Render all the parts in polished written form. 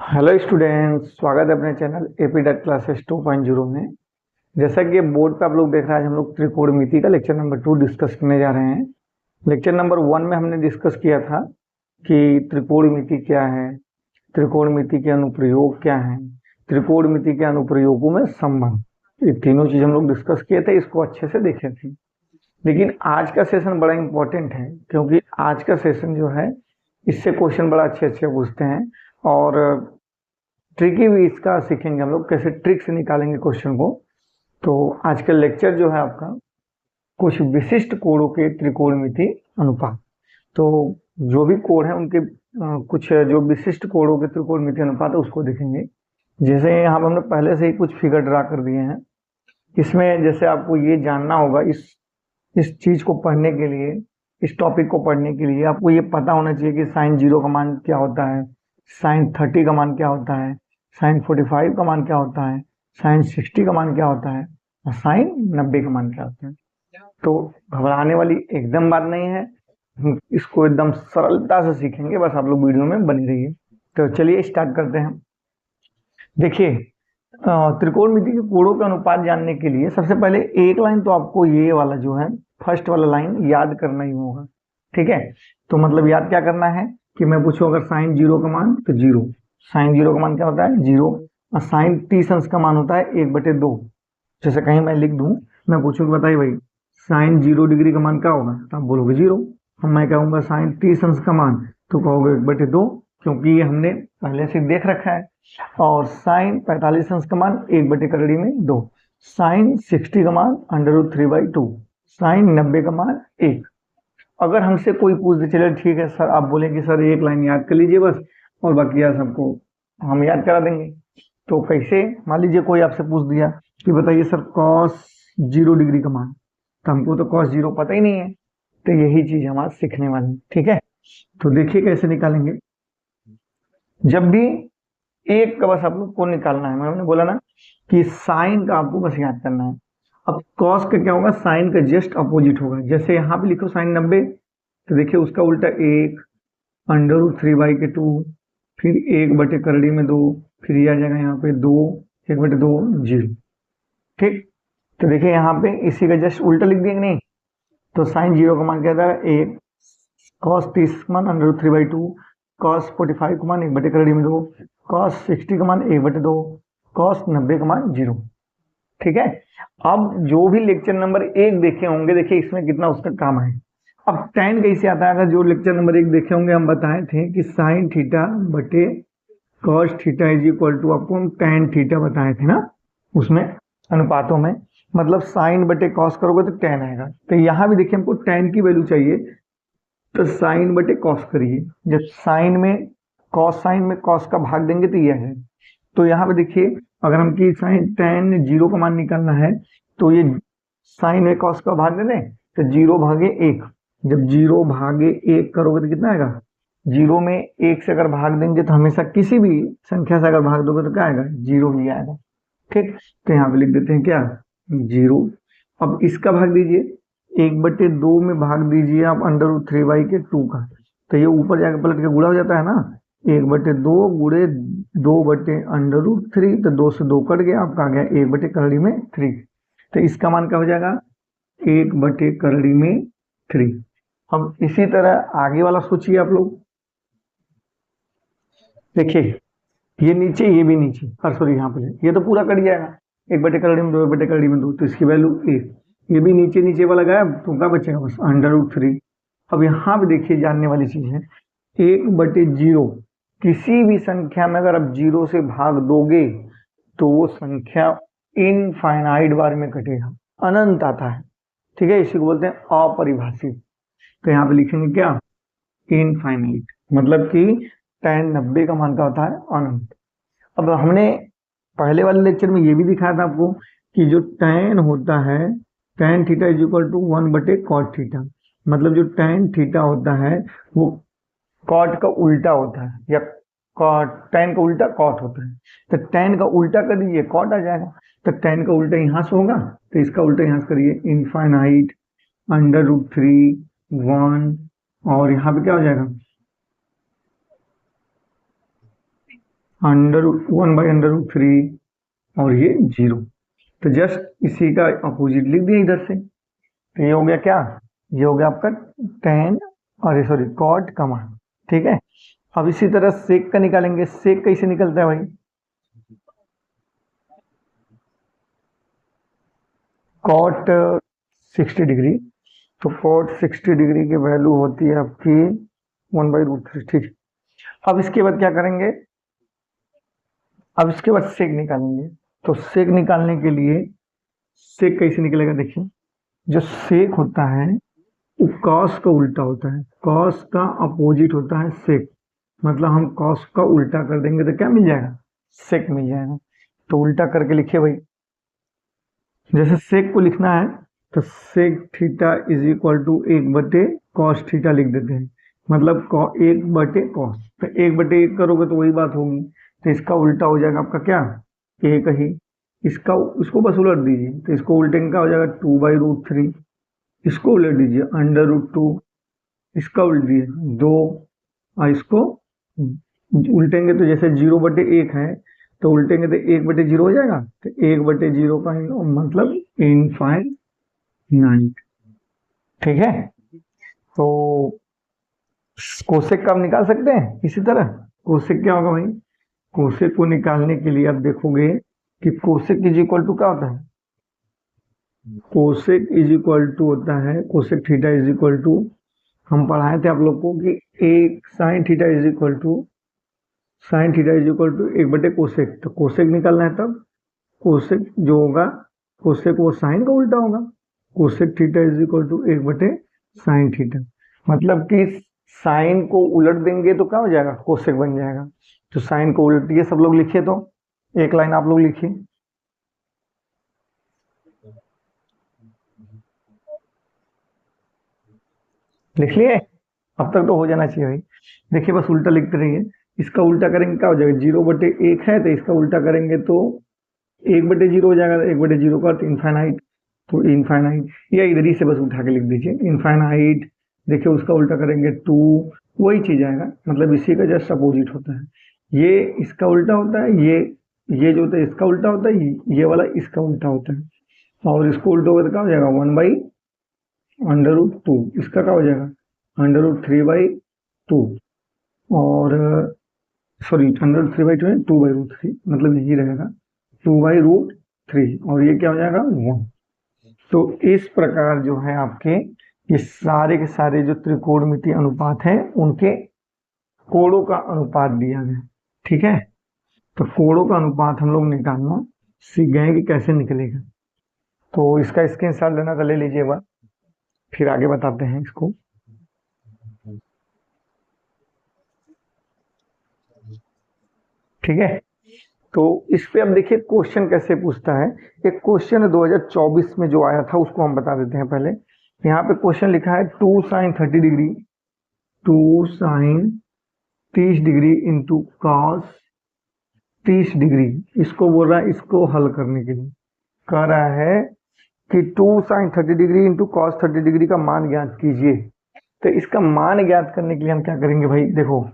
Hello students, स्वागत है अपने चैनल एपी डेट क्लासेस 2.0 में। जैसा कि बोर्ड पे आप लोग देख रहे हैं, आज हम लोग त्रिकोणमिति का लेक्चर नंबर 2 डिस्कस करने जा रहे हैं। लेक्चर नंबर 1 में हमने डिस्कस किया था कि त्रिकोणमिति क्या है, त्रिकोणमिति के अनुप्रयोग क्या हैं, त्रिकोणमिति के अनुप्रयोगों में संबंध, ये तीनों चीज हम लोग डिस्कस किए थे, इसको अच्छे से देखे थे। लेकिन आज का सेशन बड़ा इंपॉर्टेंट है, क्योंकि आज का सेशन जो है इससे क्वेश्चन बड़ा अच्छे अच्छे पूछते हैं और ट्रिकी भी इसका सीखेंगे हम लोग, कैसे ट्रिक से निकालेंगे क्वेश्चन को। तो आज का लेक्चर जो है आपका कुछ विशिष्ट कोणों के त्रिकोणमिति अनुपात। तो जो भी कोण है उनके कुछ जो विशिष्ट कोणों के त्रिकोणमिति अनुपात है उसको देखेंगे। जैसे यहाँ पर हमने पहले से ही कुछ फिगर ड्रा कर दिए हैं। इसमें जैसे आपको ये जानना होगा, इस चीज को पढ़ने के लिए, इस टॉपिक को पढ़ने के लिए आपको ये पता होना चाहिए कि साइन 0 का मान क्या होता है, साइन 30 का मान क्या होता है, साइन 45 का मान क्या होता है, साइन 60 का मान क्या होता है और साइन 90 का मान क्या होता है। तो घबराने वाली एकदम बात नहीं है, इसको एकदम सरलता से सीखेंगे, बस आप लोग वीडियो में बने रहिए। तो चलिए स्टार्ट करते हैं। देखिए, त्रिकोणमिति के कोणों का अनुपात जानने के लिए सबसे पहले एक लाइन तो आपको ये वाला जो है फर्स्ट वाला लाइन याद करना ही होगा। ठीक है, तो मतलब याद क्या करना है कि मैं पूछूं अगर साइन 0 का मान तो 0, साइन 0 का मान क्या होता है 0, और साइन टी अंश का मान होता है 1/2। जैसे कहीं मैं लिख दूं, मैं पूछूं कि बताइए भाई साइन 0 डिग्री का मान क्या होगा, तो आप बोलोगे 0। हम मैं कहूंगा साइन टी अंश का मान, तो कहोगे 1/2, क्योंकि ये हमने पहले से देख रखा है। और साइन 45 अंश का मान 1/2 में 2, साइन 60 का मान √3/2, साइन 90 का मान 1। अगर हमसे कोई पूछ दे, चलिए ठीक है सर, आप बोले कि सर एक लाइन याद कर लीजिए बस और बाकी यार सबको हम याद करा देंगे। तो कैसे, मान लीजिए कोई आपसे पूछ दिया कि बताइए सर कॉस 0 डिग्री का मान, तो हमको तो कॉस 0 पता ही नहीं है। तो यही चीज हम आज सीखने वाले हैं। ठीक है, तो देखिए कैसे निकालेंगे। जब भी एक का बस आप लोग को निकालना है, मैंने बोला ना कि साइन का आपको बस याद करना है। अब कॉस का क्या होगा, साइन का जस्ट अपोजिट होगा। जैसे यहाँ पे लिखो साइन 90, तो देखिए उसका उल्टा 1 √3/2, फिर 1/2, फिर ये आ जाएगा यहाँ पे 2, 1/2 0। ठीक, तो देखिए यहाँ पे इसी का जस्ट उल्टा लिख दिया कि नहीं। तो साइन 0 का मान क्या था 1, कॉस 30 का मान √3/2, कॉस 45 का मान 1/2, कॉस 60 का मान 1/2, कॉस 90 का मान 0। ठीक है, अब जो भी लेक्चर नंबर 1 देखे होंगे, देखिए इसमें कितना उसका काम है। अब tan कैसे आता है, अगर जो लेक्चर नंबर 1 देखे होंगे, हम बताए थे कि साइन थीटा बटे cos theta is equal to, आपको हम tan थीटा बताए थे ना उसमें अनुपातों में। मतलब साइन बटे कॉस करोगे तो tan आएगा। तो यहाँ भी देखिए हमको tan की वैल्यू चाहिए, तो साइन बटे कॉस करिए। जब साइन में कॉस, साइन में कॉस का भाग देंगे तो यह है। तो यहाँ पे देखिए अगर हम की साइन tan 0 का मान निकालना है, तो ये साइन में कॉस का भाग दे दें तो 0/1। जब 0/1 करोगे तो कितना आएगा, 0 में 1 से अगर भाग देंगे तो हमेशा किसी भी संख्या से अगर भाग दोगे तो क्या आएगा, 0 ही आएगा। ठीक, तो यहाँ पे लिख देते हैं क्या, 0। अब इसका भाग दीजिए, 1/2 में भाग दीजिए आप √3/2 का, तो ये ऊपर जाके पलट के गुणा हो जाता है ना। 1/2 गुणे 2/√3, तो 2 से 2 कट गया, आपका आ गया 1/3। तो इसका मान क्या हो जाएगा, 1/3। अब इसी तरह आगे वाला सोचिए आप लोग। देखिए ये नीचे, ये भी नीचे, सॉरी यहाँ पे ये तो पूरा कट जाएगा, 1/2, 1/2, तो इसकी वैल्यू 1। ये भी नीचे नीचे वाला गया, तो क्या बचेगा बस √3। अब यहाँ पे देखिए जानने वाली चीज है, 1/0 किसी भी संख्या में अगर आप 0 से भाग दोगे तो वो संख्या इनफाइनाइट बार में कटेगा, अनंत आता है। ठीक है, इसी को बोलते हैं अपरिभाषित। तो यहाँ पे लिखेंगे क्या, इनफाइनाइट, मतलब कि tan 90 का मान क्या होता है, अनंत। अब हमने पहले वाले लेक्चर में ये भी दिखाया था आपको कि जो tan होता है, tan theta is equal to 1/cot theta. मतलब जो tan थीटा होता है वो cot का उल्टा होता है, या tan का उल्टा cot होता है। तो tan का उल्टा कर दीजिए, cot आ जाएगा। तो tan का उल्टा यहाँ से होगा, तो इसका उल्टा यहाँ से करिए, इनफाइनाइट √3 1, और यहाँ पे क्या हो जाएगा, 1/√3 और ये 0। तो जस्ट इसी का अपोजिट लिख दिया इधर से। तो ये हो गया क्या, ये हो गया आपका tan और सॉरी cot का मान। ठीक है, अब इसी तरह sec का निकालेंगे। sec कैसे निकलता है भाई, cot 60 डिग्री, तो cot 60 डिग्री की वैल्यू होती है आपकी 1/√3। ठीक, अब इसके बाद क्या करेंगे, अब इसके बाद sec निकालेंगे। तो sec निकालने के लिए sec कैसे निकलेगा, देखिए जो sec होता है वो cos का उल्टा होता है, cos का अपोजिट होता है sec। मतलब हम cos का उल्टा कर देंगे तो क्या मिल जाएगा, sec मिल जाएगा। तो उल्टा करके लिखिए भाई, जैसे sec को लिखना है तो sec theta is equal to 1/cos theta लिख देते हैं। मतलब 1/cos, तो 1/1 करोगे तो वही बात होगी। तो इसका उल्टा हो जाएगा आपका क्या, एक ही। इसका इसको बस उलट दीजिए, तो इसको उल्टेंगे क्या हो जाएगा 2/√3। इसको उलट दीजिए √2, इसका उल्ट दीजिए 2, और इसको उल्टेंगे तो जैसे 0/1 है तो उल्टेंगे तो 1/0 हो जाएगा। तो 1/0 का मतलब इनफाइनाइट। ठीक है, तो कोसेक का हम निकाल सकते हैं इसी तरह। कोसेक क्या होगा भाई, कोसेक को निकालने के लिए आप देखोगे कि कोसेक इज इक्वल टू क्या होता है, कोसेक इज इक्वल टू होता है, cosec theta is equal to, हम पढ़ाए थे आप लोग को कि एक sine theta is equal to, sine theta is equal to one by cosec. तो कोसेक निकालना है तब कोसेक जो होगा, कोसेक वो साइन का उल्टा होगा। Cosec theta is equal to one by sine theta. मतलब कि साइन को उलट देंगे तो क्या हो जाएगा, कोसेक बन जाएगा। तो साइन को उलटिए सब लोग लिखिए, तो एक लाइन आप लोग लिखिए, लिख लिए, अब तक तो हो जाना चाहिए भाई। देखिए बस उल्टा लिखते रहिए, इसका उल्टा करेंगे क्या हो जाएगा, 0/1 है तो इसका उल्टा करेंगे तो 1/0 हो जाएगा। 1/0 का अर्थ इनफाइनाइट, तो इनफाइनाइट, या इधर ही से बस उठा के लिख दीजिए इनफाइनाइट। देखिए उसका उल्टा करेंगे 2, वही चीज आएगा, मतलब इसी का जस्ट अपोजिट होता है। ये इसका उल्टा होता है, ये जो होता है इसका उल्टा होता है, ये वाला इसका उल्टा होता है। और इसको उल्टा होगा तो क्या हो जाएगा 1/√2, इसका क्या हो जाएगा √3/2, और सॉरी √3/2 है 2/√3, मतलब यही रहेगा 2/√3, और ये क्या हो जाएगा 1। तो इस प्रकार जो है आपके ये सारे के सारे जो त्रिकोणमितीय अनुपात है उनके कोणों का अनुपात दिया गया। ठीक है, तो कोणों का अनुपात हम लोग निकालना सीख गए कि कैसे निकलेगा। तो इसका स्क्रीनशॉट लेना तो ले लीजिए एक बार, फिर आगे बताते हैं इसको। ठीक है, तो इस पे अब देखिए क्वेश्चन कैसे पूछता है। एक क्वेश्चन 2024 में जो आया था उसको हम बता देते हैं पहले। यहाँ पे क्वेश्चन लिखा है 2 sin 30 degree, 2 sin 30 degree into cos 30 degree. इसको बोल रहा है, इसको हल करने के लिए कह रहा है कि 2 sin 30 degree into cos 30 degree का मान ज्ञात कीजिए। तो इसका मान ज्ञात करने के लिए हम क्या करेंगे भाई, देखो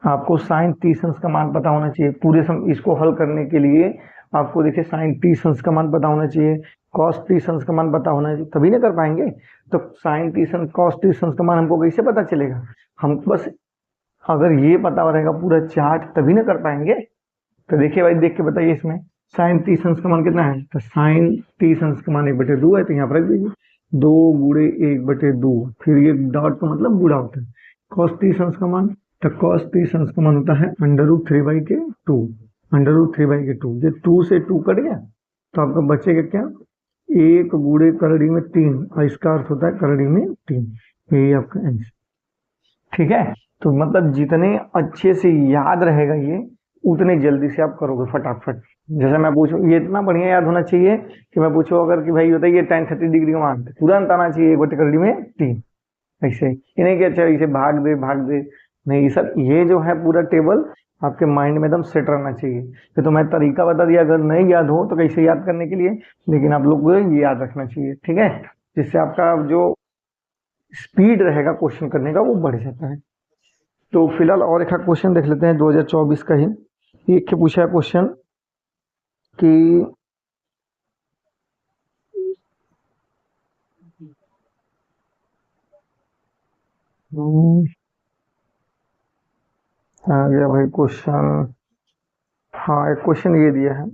आपको साइन 30 अंश का मान पता होना चाहिए। पूरे इसको हल करने के लिए आपको देखिए साइन 30 अंश का मान पता होना चाहिए, कॉस 30 अंश का मान पता होना चाहिए, तभी ना कर पाएंगे। तो साइन 30 अंश कॉस 30 अंश का मान हमको कैसे पता चलेगा, हम बस अगर ये पता रहेगा पूरा चार्ट तभी ना कर पाएंगे। तो देखिए भाई देख के बताइए, इसमें साइन 30 अंश का मान कितना है, तो साइन 30 अंश का मान 1/2 है, तो यहाँ पर रख दीजिए 2 गुणे 1/2, फिर ये डॉट का मतलब गुणा होता है। कॉस 30 अंश का मान, तो कॉस 30 अंश का मान होता है √3/2, √3/2। ये 2 से 2 कट गया तो आपका बचेगा क्या, 1 गुणे करड़ी में 3, और इसका अर्थ होता है करड़ी में 3। यही आपका आंसर। ठीक है, तो मतलब जितने अच्छे से याद रहेगा ये उतने जल्दी से आप करोगे फटाफट। जैसे मैं पूछूं, ये इतना बढ़िया याद होना चाहिए कि मैं पूछूं अगर कि भाई बताइए tan 30 डिग्री का मान, तुरंत आना चाहिए 1/करड़ी में 3। ऐसे ये नहीं कि अच्छा इसे भाग दे, नहीं सर, ये जो है पूरा टेबल आपके माइंड में एकदम सेट रहना चाहिए। ये तो मैं तरीका बता दिया, अगर नहीं याद हो तो कैसे याद करने के लिए, लेकिन आप लोग को ये याद रखना चाहिए। ठीक है, जिससे आपका जो स्पीड रहेगा क्वेश्चन करने का वो बढ़ जाता है। तो फिलहाल और एक क्वेश्चन देख लेते हैं 2024 का ही। एक पूछा है क्वेश्चन कि आ गया भाई क्वेश्चन। हाँ, एक क्वेश्चन ये दिया है,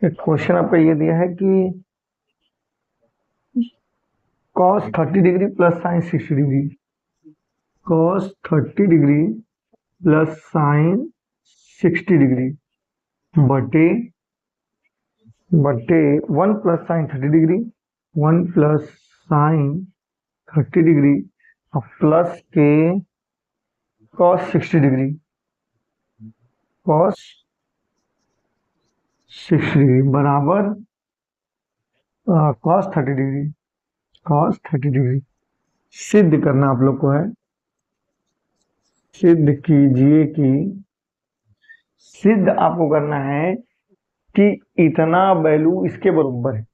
एक क्वेश्चन आपका ये दिया है कि cos 30 degree plus sign 60 degree, cos 30 degree plus sign 60 degree बटे बटे 1 plus sign 30 degree, 1 plus sign 30 degree और प्लस के cos 60 डिग्री, cos 60 डिग्री बराबर cos 30 डिग्री, cos 30 डिग्री सिद्ध करना आप लोग को है। सिद्ध कीजिए कि सिद्ध आपको करना है कि इतना वैल्यू इसके बराबर है।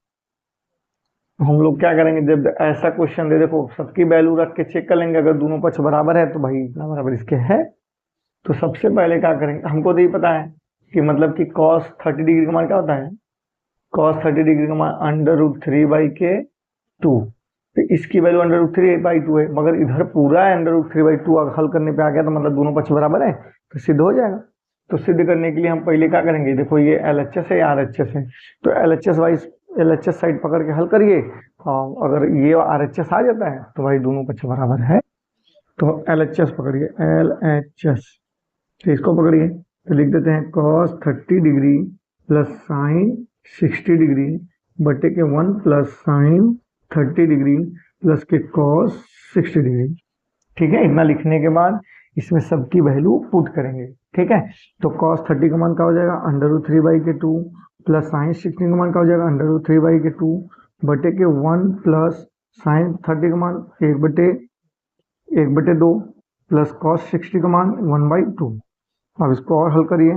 हम लोग क्या करेंगे, जब ऐसा क्वेश्चन दे, देखो सबकी वैल्यू रख के चेक कर लेंगे, अगर दोनों पक्ष बराबर है तो भाई इतना बराबर इसके है। तो सबसे पहले क्या करेंगे, हमको तो ये पता है कि मतलब कि cos 30 डिग्री का मान क्या होता है, cos 30 डिग्री का मान √3/2। तो इसकी वैल्यू √3/2 है, मगर इधर पूरा √3/2 अगर हल करने पे आ गया तो मतलब दोनों पक्ष बराबर है तो सिद्ध हो जाएगा। तो सिद्ध करने के लिए हम पहले क्या करेंगे, देखो ये LHS है, RHS है, तो LHS साइड पकड़ के हल करिए। अगर ये RHS आ जाता है तो भाई दोनों पक्ष बराबर है। तो LHS पकड़िए, LHS, तो इसको पकड़िए, तो लिख देते हैं cos 30 degree plus sign 60 degree बटे के 1 प्लस साइन 30 डिग्री प्लस के cos 60 डिग्री। ठीक है, इतना लिखने के बाद इसमें सबकी वैल्यू पुट करेंगे। ठीक है, तो cos 30 का मान क्या हो जाएगा, √3/2 प्लस साइन 60 का मान क्या हो जाएगा, √3/2 बटे के 1 प्लस साइन 30 का मान 1/2 प्लस cos 60 का मान 1/2। अब इसको और हल करिए,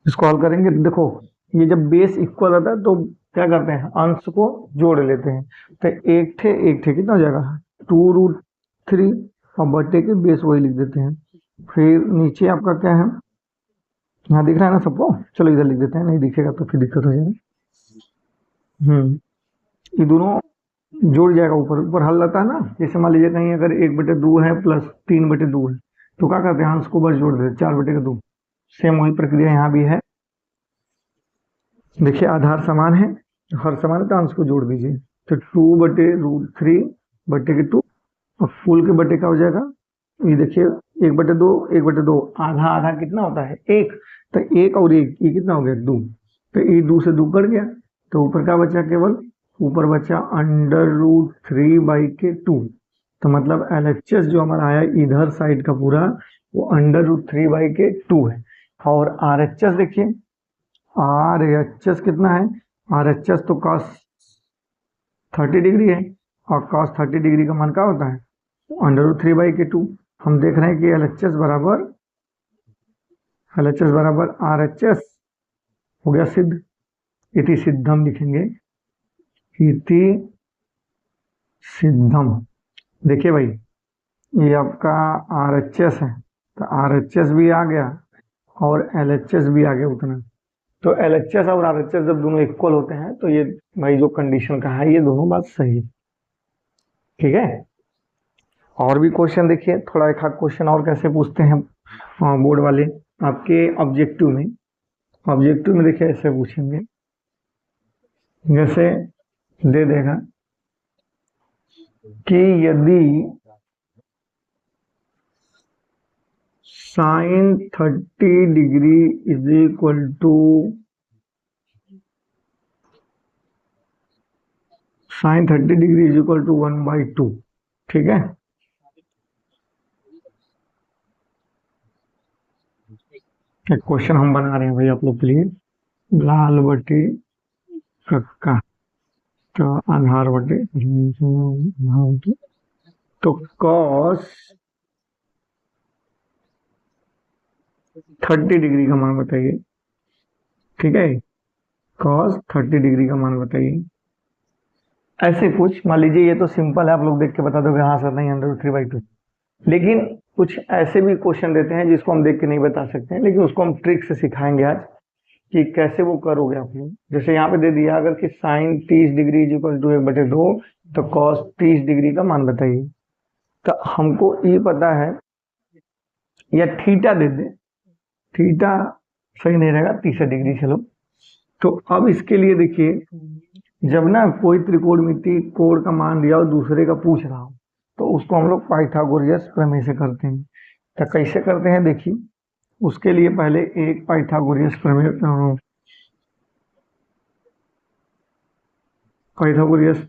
इसको हल करेंगे तो देखो ये जब बेस इक्वल रहता है तो क्या करते हैं, अंश को जोड़ लेते हैं। तो एक थे कितना हो जाएगा 2√3 और बटे के बेस वही लिख देते हैं। फिर नीचे आपका क्या है, यहाँ दिख रहा है ना सबको, चलो इधर लिख देते हैं, नहीं दिखेगा तो फिर दिक्कत हो जाएगा। ये दोनों जोड़ जाएगा, ऊपर ऊपर हल रहता है ना, जैसे मान लीजिए कहीं अगर 1/2 है प्लस 3/2 है तो क्या करते हैं, अंश को बस जोड़ देते हैं, 4/2। सेम वही प्रक्रिया यहाँ भी है। देखिए आधार समान है, हर समान है तो अंश को जोड़ दीजिए, तो 2/√3 बटे के 2 और फुल के बटे का हो जाएगा, ये देखिए 1/2, 1/2 आधा आधा कितना होता है 1, तो 1 और 1 ये कितना हो गया 2, तो ये 2 से 2 कट गया, तो ऊपर क्या बचा, केवल ऊपर बचा √3/2। तो मतलब LHS जो हमारा आया इधर साइड का पूरा वो √3/2 है। और RHS देखिए, RHS कितना है, RHS तो cos 30 डिग्री है, और cos 30 डिग्री का मान क्या होता है, √3/2। हम देख रहे हैं कि LHS बराबर RHS हो गया सिद्ध। इति सिद्धम लिखेंगे, इति सिद्धम। देखिए भाई ये आपका RHS है, तो RHS भी आ गया और LHS भी आ गया उतना। तो LHS और RHS जब दोनों इक्वल होते हैं तो ये भाई जो कंडीशन का है ये दोनों बात सही है। ठीक है, और भी क्वेश्चन देखिए, थोड़ा एक आध क्वेश्चन और कैसे पूछते हैं बोर्ड वाले आपके ऑब्जेक्टिव में। ऑब्जेक्टिव में देखिए ऐसे पूछेंगे, जैसे दे देगा कि यदि sine 30 degree is equal to sine 30 degree is equal to 1/2। ठीक है, एक क्वेश्चन हम बना रहे हैं भाई आप लोग के लिए, लाल बटी कक्का, तो आधार बटे, तो cos 30 डिग्री का मान बताइए। ठीक है, cos 30 डिग्री का मान बताइए। ऐसे कुछ मान लीजिए, ये तो सिंपल है, आप लोग देख के बता दोगे हाँ सर नहीं √3/2, लेकिन कुछ ऐसे भी क्वेश्चन देते हैं जिसको हम देख के नहीं बता सकते हैं, लेकिन उसको हम ट्रिक से सिखाएंगे आज कि कैसे वो करोगे आप लोग। जैसे यहाँ पे दे दिया अगर कि sine 30 degree is equal to 1/2, तो कॉस 30 डिग्री का मान बताइए। तो हमको ये पता है, या थीटा दे दे, थीटा सही नहीं रहेगा, 30 डिग्री चलो। तो अब इसके लिए देखिए, जब ना कोई त्रिकोणमिति कोण का मान दिया और दूसरे का पूछ रहा हो, तो उसको हम लोग पाइथागोरस प्रमेय से करते हैं। तो कैसे करते हैं देखिए, उसके लिए पहले एक पाइथागोरस प्रमेय, पाइथागोरस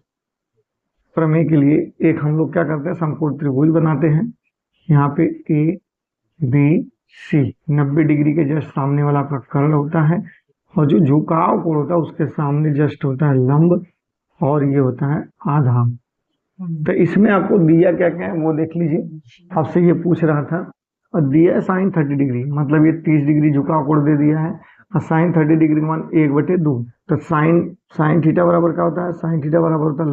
प्रमेय के लिए एक हम लोग क्या करते हैं, समकोण त्रिभुज बनाते हैं। यहाँ पे ए बी सी 90 डिग्री के जस्ट सामने वाला आपका कर्ण होता है, और जो झुकाव कोण होता है उसके सामने जस्ट होता है लंब, और ये होता है आधार। तो इसमें आपको दिया क्या क्या है वो देख लीजिए, आपसे ये पूछ रहा था, और दिया है साइन 30 डिग्री, मतलब ये 30 डिग्री झुकाव कोण दे दिया है, और साइन 30 डिग्री का मान 1/2। तो साइन थीटा बराबर क्या होता है, साइन थीटा बराबर होता है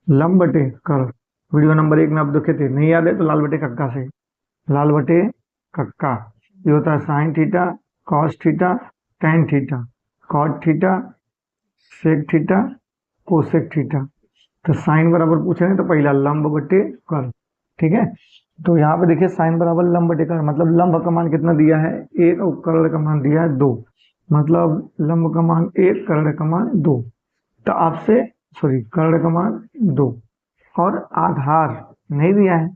लंब बटे कर्ण। वीडियो नंबर 1 में आप देखे थे, नहीं याद है तो लाल बटे कक्का से, लाल बटे कक्का। ये होता है sine theta cos theta tan theta cot theta sec theta cosec theta. तो साइन बराबर पूछ रहे हैं तो पहला लंब बटे कर्ण, ठीक है। तो यहाँ पे देखिए साइन बराबर लंब बटे कर्ण, मतलब लंब का मान कितना दिया है 1 और कर्ण का मान दिया है 2, मतलब लंब का मान 1 कर्ण का मान 2। तो आपसे कर्ण का मान 2 और आधार नहीं दिया है,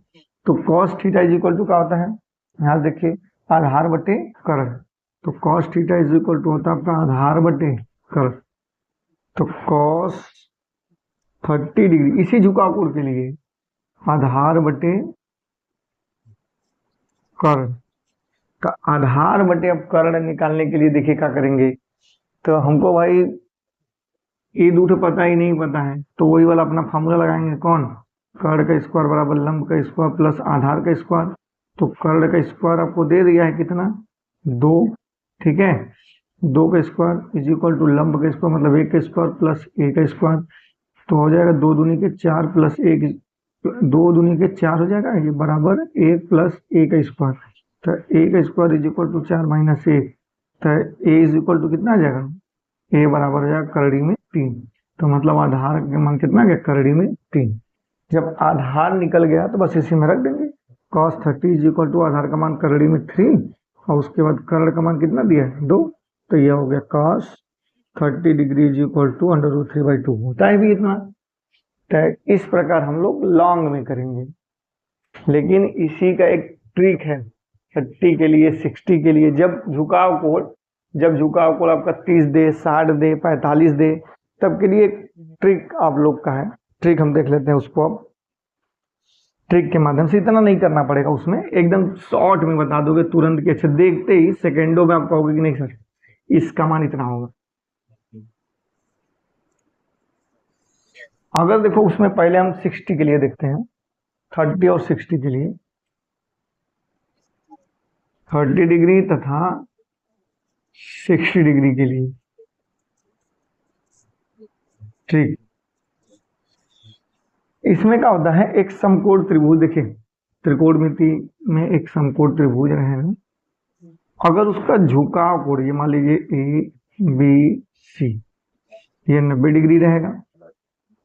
तो cos theta is equal to क्या होता है, यहाँ देखिए आधार बटे कर्ण। तो cos theta is equal to होता है आपका आधार बटे कर्ण। तो cos 30 डिग्री इसी झुकाव कोण के लिए आधार बटे कर्ण। तो आधार बटे अब कर्ण निकालने के लिए देखिए क्या करेंगे, तो हमको भाई ये दूठे पता ही नहीं पता है, तो वही वाला अपना फॉर्मूला लगाएंगे, कौन, कर्ण का स्क्वायर बराबर लंब का स्क्वायर प्लस आधार का स्क्वायर। तो कर्ण का स्क्वायर आपको दे दिया है कितना 2, ठीक है, 2 का स्क्वायर इज इक्वल टू लंब का स्क्वायर मतलब 1 का स्क्वायर प्लस a का स्क्वायर। तो हो जाएगा 2 दूनी के 4 प्लस 1, 2 दूनी के 4 हो जाएगा, ये बराबर 1 प्लस a का स्क्वायर। तो a का square is equal to 4 minus 1, तो a इज इक्वल टू कितना आ जाएगा, a बराबर हो जाएगा करड़ी में 3। तो मतलब आधार का मान कितना गया, करड़ी में 3। जब आधार निकल गया तो बस इसी में रख देंगे, cos 30 इज इक्वल टू आधार का मान करड़ी में 3, और उसके बाद कर्ण का मान कितना दिया है 2, तो यह हो गया cos 30 degree is equal to √3/2 होता है भी इतना। तो इस प्रकार हम लोग लॉन्ग में करेंगे, लेकिन इसी का एक ट्रिक है 30 के लिए 60 के लिए, जब झुकाव कोण आपका 30 दे 60 दे 45 दे, तब के लिए ट्रिक आप लोग का है। ट्रिक हम देख लेते हैं उसको, अब ट्रिक के माध्यम से इतना नहीं करना पड़ेगा, उसमें एकदम शॉर्ट में बता दोगे तुरंत के, अच्छा देखते ही सेकेंडों में आप कहोगे कि नहीं सर इसका मान इतना होगा। अगर देखो उसमें पहले हम 60 के लिए देखते हैं, 30 और 60 के लिए, 30 डिग्री तथा 60 डिग्री के लिए, ठीक। इसमें क्या होता है, एक समकोण त्रिभुज, देखिए त्रिकोणमिति में एक समकोण त्रिभुज रहे, अगर उसका झुकाव कोण ये मान लीजिए ए बी सी, ये 90 डिग्री रहेगा।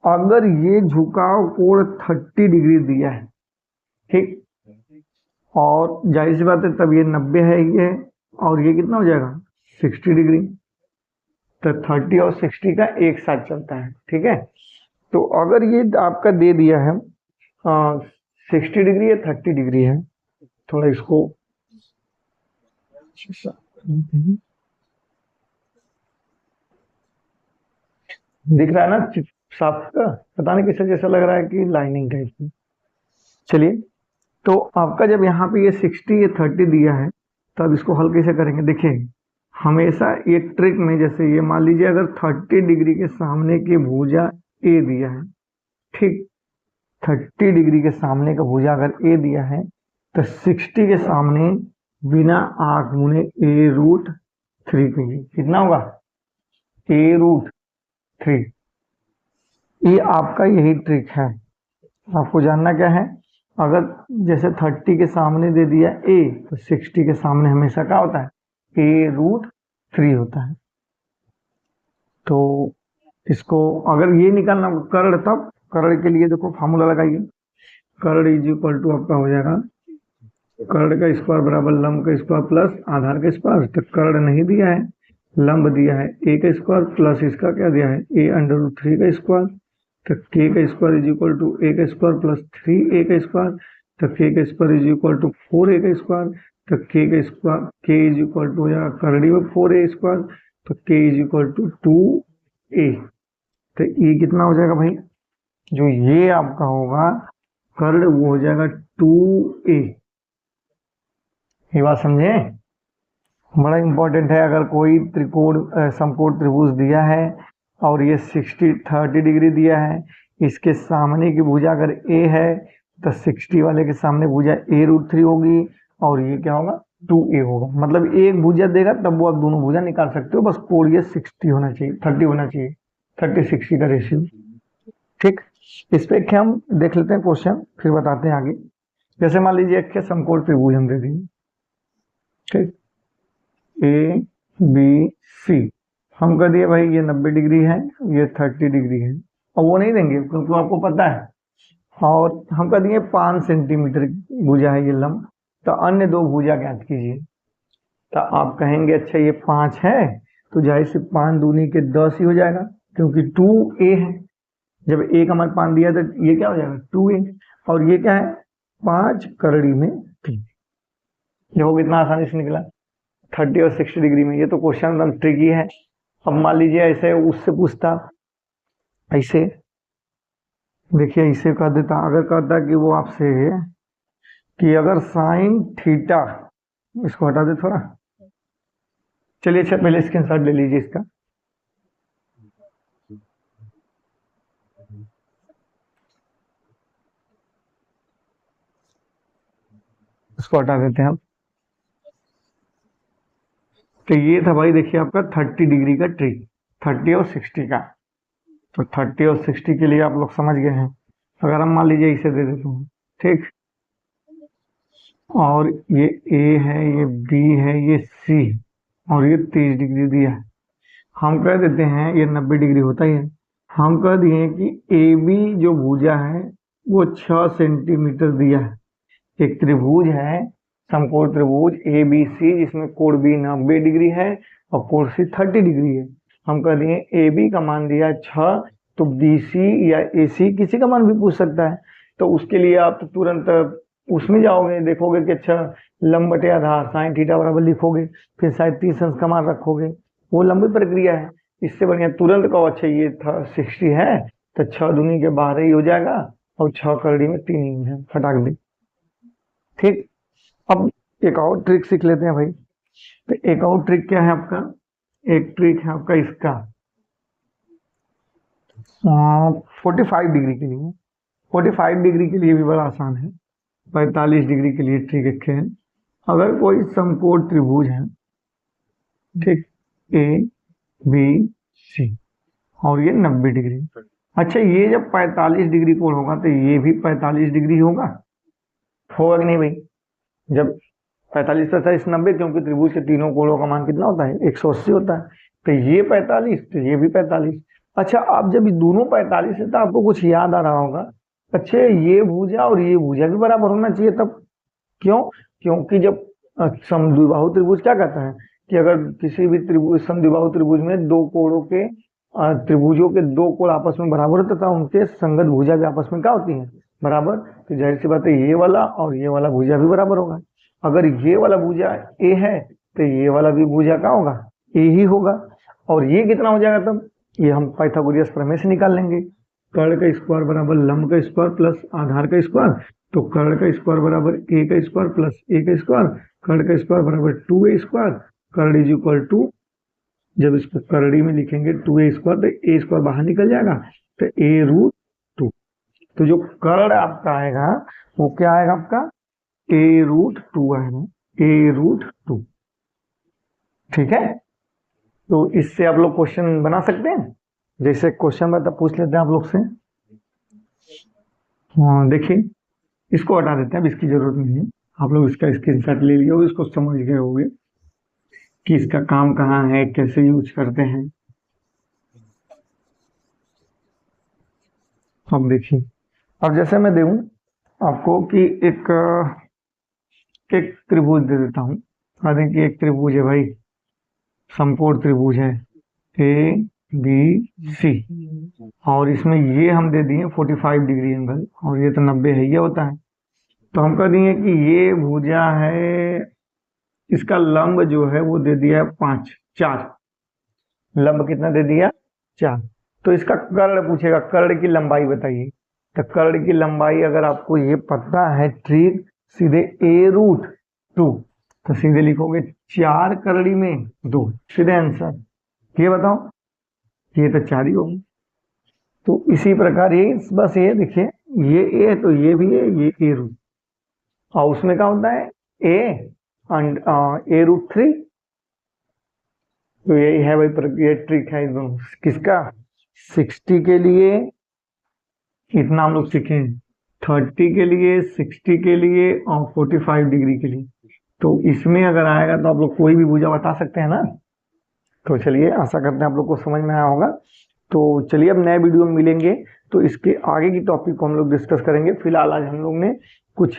अगर ये झुकाव कोण 30 डिग्री दिया है, ठीक, और जाहिर सी बात है तब ये 90 है ये, और ये कितना हो जाएगा 60 डिग्री। तो 30 और 60 का एक साथ चलता है, ठीक है। तो अगर ये आपका दे दिया है 60 डिग्री या 30 डिग्री है, थोड़ा इसको दिख रहा है ना साफ का, पता नहीं किसे जैसा लग रहा है कि लाइनिंग टाइप की। चलिए, तो आपका जब यहाँ पे ये 60 या 30 दिया है, तब इसको हल कैसे करेंगे, देखिए हमेशा एक ट्रिक में, जैसे ये मान लीजिए अगर 30 डिग्री के सामने की भुजा ए दिया है, ठीक, 30 डिग्री के सामने का भुजा अगर ए दिया है, तो 60 के सामने बिना आंख मुने a√3 कहिए, कितना होगा a√3। ये आपका यही ट्रिक है। आपको जानना क्या है, अगर जैसे 30 के सामने दे दिया a, तो 60 के सामने हमेशा क्या होता है, a√3 होता है। तो इसको अगर ये निकालना कर्ण, तब कर्ण के लिए देखो फॉर्मूला लगाइए। कर्ण इज इक्वल टू आपका हो जाएगा कर्ण का स्क्वायर बराबर लंब का स्क्वायर प्लस आधार का स्क्वायर। तो कर्ण नहीं दिया है, लंब दिया है a का स्क्वायर प्लस इसका क्या दिया है, a√3 का स्क्वायर। तो k का square is equal to a का स्क्वायर प्लस 3a का स्क्वायर। तो k का square is equal to 4a का स्क्वायर। तो k का square k is equal to हो जाएगा करड़ी में 4a स्क्वायर। तो k is equal to 2a। तो ये कितना हो जाएगा भाई, जो ये आपका होगा कर्ण वो हो जाएगा 2a। ये बात समझे, बड़ा इंपॉर्टेंट है। अगर कोई त्रिकोण समकोण त्रिभुज दिया है और ये 30 डिग्री दिया है, इसके सामने की भुजा अगर a है तो 60 वाले के सामने भुजा a√3 होगी और ये क्या होगा 2a होगा। मतलब एक भुजा देगा तब वो आप दोनों भुजा निकाल सकते हो, बस कोण ये 60 होना चाहिए, 30 होना चाहिए, 30-60 का रेशियो। ठीक, इस पे हम देख लेते हैं क्वेश्चन, फिर बताते हैं आगे। जैसे मान लीजिए एक समकोण त्रिभुज हम दे देंगे, ठीक, ए बी सी। हम कह दिए भाई ये 90 डिग्री है, ये 30 डिग्री है, और वो नहीं देंगे क्योंकि आपको पता है। और हम कह दिए 5 सेंटीमीटर भुजा है ये लंब, तो अन्य दो भुजा ज्ञात कीजिए। तो आप कहेंगे अच्छा ये 5 है, तो जाहिर से 5 दूनी के 10 ही हो जाएगा, क्योंकि 2a है। जब a का मान 5 दिया तो ये क्या हो जाएगा 2a, और ये क्या है 5 करड़ी में 3। देखो कितना आसानी से निकला 30 और 60 डिग्री में। ये तो क्वेश्चन एकदम ट्रिकी है। अब मान लीजिए ऐसे उससे पूछता, ऐसे देखिए ऐसे कह देता, अगर कहता कि वो आपसे कि अगर साइन थीटा, इसको हटा दे थोड़ा, चलिए अच्छा पहले स्क्रीनशॉट ले लीजिए इसका, इसको हटा देते हैं हम। तो ये था भाई देखिए आपका 30 डिग्री का ट्रिक, 30 और 60 का। तो 30 और 60 के लिए आप लोग समझ गए हैं। अगर हम मान लीजिए इसे दे देते हैं, ठीक, और ये A है, ये B है, ये C, और ये 30 डिग्री दिया है। हम कह देते हैं ये 90 डिग्री होता ही है। हम कह दिए कि AB जो भुजा है वो 6 सेंटीमीटर दिया है। एक त्रिभुज है समकोण त्रिभुज ABC जिसमें कोण B 90 डिग्री है और कोण C 30 डिग्री है। हम कह दिए AB का मान दिया 6, तो BC या AC किसी का मान भी पूछ सकता है। तो उसके लिए आप तो तुरंत उसमें जाओगे, देखोगे कि अच्छा लंब बटे आधार साइन थीटा बराबर लिखोगे, फिर शायद 30 अंश का मान रखोगे, वो लंबी प्रक्रिया है। इससे बढ़िया तुरंत कहो अच्छा ये 60 है तो 6 दूनी के 12 ही हो जाएगा और 6 करड़ी में 3 ही है, फटाक दे। ठीक, अब एक और ट्रिक सीख लेते हैं भाई। तो एक और ट्रिक क्या है आपका, एक ट्रिक है आपका इसका 45 डिग्री के लिए। 45 डिग्री के लिए भी बड़ा आसान है। 45 डिग्री के लिए ट्रिक रखे हैं। अगर कोई समकोण त्रिभुज है, ठीक, ए बी सी, और ये 90 डिग्री। अच्छा ये जब 45 डिग्री कोण होगा तो ये भी 45 डिग्री होगा कि नहीं भाई। जब 45 45 90, क्योंकि त्रिभुज के तीनों कोणों का मान कितना होता है 180 होता है, तो ये 45 तो ये भी 45। अच्छा अब जब दोनों 45 है तो आपको कुछ याद आ रहा होगा, अच्छा ये भुजा और ये भुजा भी बराबर होना चाहिए तब। क्यों, क्योंकि जब समद्विबाहु त्रिभुज क्या कहता है कि अगर किसी भी त्रिभुज समद्विबाहु त्रिभुज में दो कोणों के त्रिभुजों के दो कोण आपस में बराबर तथा उनके संगत भुजा भी आपस में क्या होती है बराबर, तो जाहिर सी बात है ये वाला और ये वाला भुजा भी बराबर होगा। अगर ये वाला भुजा ए है तो ये वाला भी भुजा क्या होगा ए ही होगा। और ये कितना हो जाएगा तब, ये हम पाइथागोरस प्रमेय से निकाल लेंगे। कर्ण का स्क्वायर बराबर लंब का स्क्वायर प्लस आधार का स्क्वायर। तो कर्ण का स्क्वायर बराबर ए का स्क्वायर प्लस ए का स्क्वायर, कर्ण का स्क्वायर बराबर 2a स्क्वायर। कर्ण इज इक्वल टू, जब इसको करड़ी में लिखेंगे 2a स्क्वायर तो a स्क्वायर बाहर निकल जाएगा, तो a√2। तो जो कर्ण आपका आएगा वो क्या आएगा आपका a√2 आएगा, a√2। ठीक है, तो इससे आप लोग क्वेश्चन बना सकते हैं। जैसे क्वेश्चन बता पूछ लेते हैं आप लोग से। हाँ देखिए, इसको हटा देते हैं, अब इसकी जरूरत नहीं है। आप लोग इसका स्क्रीनशॉट ले लिए होगे, इसको समझ गए होंगे कि इसका काम कहाँ है, कैसे यूज करते हैं। अब देखिए, अब जैसे मैं दूं आपको कि एक त्रिभुज दे देता हूँ। मान लें कि एक त्रिभुज है भाई, समकोण त्रिभुज है ए बी सी, और इसमें ये हम दे दिए 45 डिग्री एंगल, और ये तो 90 है, ये होता है। तो हम कह दिए कि ये भुजा है, इसका लंब जो है वो दे दिया है 4। लंब कितना दे दिया? 4। तो इसका कर्ण पूछेगा, कर्ण की लंबाई बताइए। तो कर्ण की लंबाई अगर आपको ये पता है ठीक, सीधे a√2, तो सीधे लिखोगे 4 करड़ी में 2, सीधे आंसर। ये बताओ, ये तो 4 ही होगी। तो इसी प्रकार ये बस ये देखिए, ये ए है तो ये भी है, ये a√, और उसमें क्या होता है a√3। तो यही है भाई, ये ट्रिक है एकदम किसका, 60 के लिए। इतना हम लोग सीखे, 30 के लिए, 60 के लिए और 45 डिग्री के लिए। तो इसमें अगर आएगा तो आप लोग कोई भी भुजा बता सकते हैं ना। तो चलिए, आशा करते हैं आप लोग को समझ में आया होगा। तो चलिए, अब नए वीडियो में मिलेंगे तो इसके आगे की टॉपिक को हम लोग डिस्कस करेंगे। फिलहाल आज हम लोग ने कुछ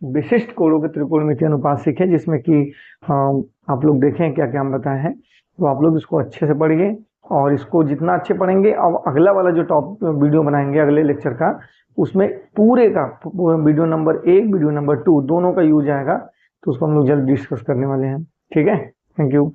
विशिष्ट कोणों के त्रिकोणमितीय अनुपात सीखे, जिसमें कि आप लोग देखें क्या क्या हम बताए हैं। तो आप लोग इसको अच्छे से पढ़िए, और इसको जितना अच्छे पढ़ेंगे, अब अगला वाला जो वीडियो बनाएंगे अगले लेक्चर का, उसमें पूरे का वीडियो नंबर 1 वीडियो नंबर 2 दोनों का यूज आएगा। तो उसको हम लोग जल्द डिस्कस करने वाले हैं। ठीक है, थैंक यू।